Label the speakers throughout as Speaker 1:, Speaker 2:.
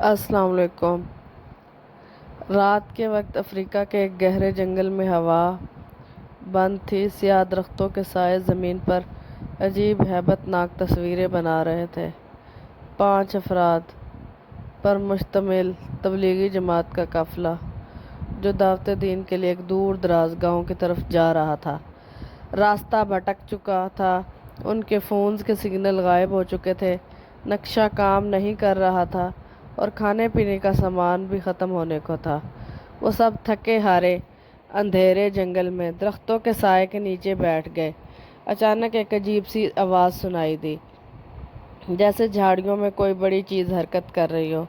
Speaker 1: السلام علیکم۔ رات کے وقت افریقہ کے ایک گہرے جنگل میں ہوا بند تھی۔ سیاہ درختوں کے سائے زمین پر عجیب ہیبت ناک تصویریں بنا رہے تھے۔ 5 افراد پر مشتمل تبلیغی جماعت کا قافلہ جو دعوت دین کے لیے ایک دور دراز گاؤں کی طرف جا رہا تھا۔ راستہ بھٹک چکا تھا، ان کے فونز کے سگنل غائب ہو چکے تھے، نقشہ کام نہیں کر رہا تھا اور کھانے پینے کا سامان بھی ختم ہونے کو تھا۔ وہ سب تھکے ہارے اندھیرے جنگل میں درختوں کے سائے کے نیچے بیٹھ گئے۔ اچانک ایک عجیب سی آواز سنائی دی، جیسے جھاڑیوں میں کوئی بڑی چیز حرکت کر رہی ہو۔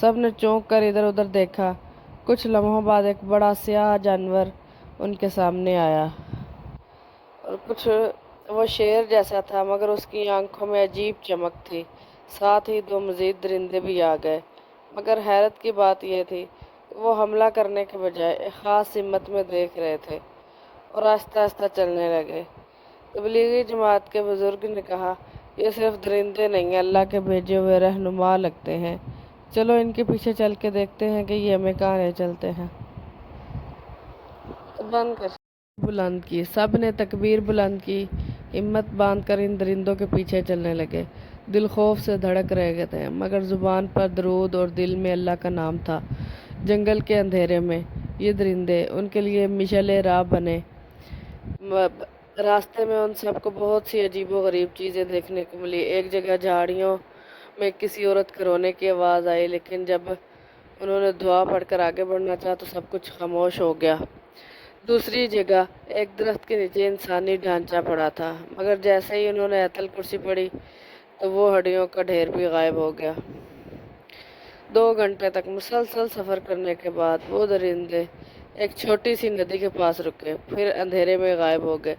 Speaker 1: سب نے چونک کر ادھر ادھر دیکھا۔ کچھ لمحوں بعد ایک بڑا سیاہ جانور ان کے سامنے آیا اور کچھ وہ شیر جیسا تھا، مگر اس کی آنکھوں میں عجیب چمک تھی۔ ساتھ ہی 2 مزید درندے بھی آ گئے، مگر حیرت کی بات یہ تھی کہ وہ حملہ کرنے کے بجائے ایک خاص سمت میں دیکھ رہے تھے اور آہستہ آہستہ چلنے لگے۔ تبلیغی جماعت کے بزرگ نے کہا، یہ صرف درندے نہیں، اللہ کے بھیجے ہوئے رہنما لگتے ہیں۔ چلو ان کے پیچھے چل کے دیکھتے ہیں کہ یہ ہمیں کہاں لے چلتے ہیں۔ بند کر بلند کی، سب نے تکبیر بلند کی، ہمت باندھ کر ان درندوں کے پیچھے چلنے لگے۔ دل خوف سے دھڑک رہے تھے، مگر زبان پر درود اور دل میں اللہ کا نام تھا۔ جنگل کے اندھیرے میں یہ درندے ان کے لیے مشعل راہ بنے۔ راستے میں ان سب کو بہت سی عجیب و غریب چیزیں دیکھنے کو ملی۔ ایک جگہ جھاڑیوں میں کسی عورت کے رونے کی آواز آئی، لیکن جب انہوں نے دعا پڑھ کر آگے بڑھنا چاہا تو سب کچھ خاموش ہو گیا۔ دوسری جگہ ایک درخت کے نیچے انسانی ڈھانچہ پڑا تھا، مگر جیسے ہی انہوں نے ایتل کرسی پڑھی تو وہ ہڈیوں کا ڈھیر بھی غائب ہو گیا۔ 2 گھنٹے تک مسلسل سفر کرنے کے بعد وہ درندے ایک چھوٹی سی ندی کے پاس رکے، پھر اندھیرے میں غائب ہو گئے۔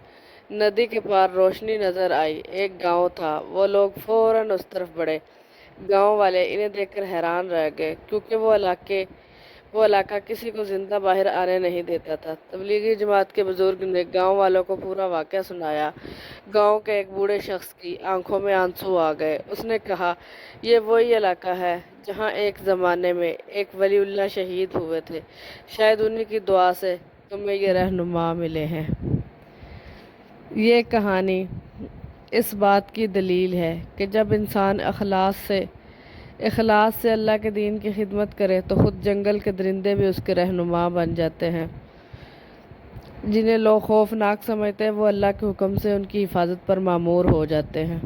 Speaker 1: ندی کے پار روشنی نظر آئی، ایک گاؤں تھا۔ وہ لوگ فوراً اس طرف بڑھے۔ گاؤں والے انہیں دیکھ کر حیران رہ گئے، کیونکہ وہ علاقہ کسی کو زندہ باہر آنے نہیں دیتا تھا۔ تبلیغی جماعت کے بزرگ نے گاؤں والوں کو پورا واقعہ سنایا۔ گاؤں کے ایک بوڑھے شخص کی آنکھوں میں آنسو آ گئے۔ اس نے کہا، یہ وہی علاقہ ہے جہاں ایک زمانے میں ایک ولی اللہ شہید ہوئے تھے، شاید انہی کی دعا سے تمہیں یہ رہنما ملے ہیں۔ یہ کہانی اس بات کی دلیل ہے کہ جب انسان اخلاص سے اللہ کے دین کی خدمت کرے تو خود جنگل کے درندے بھی اس کے رہنما بن جاتے ہیں۔ جنہیں لوگ خوفناک سمجھتے ہیں، وہ اللہ کے حکم سے ان کی حفاظت پر مامور ہو جاتے ہیں۔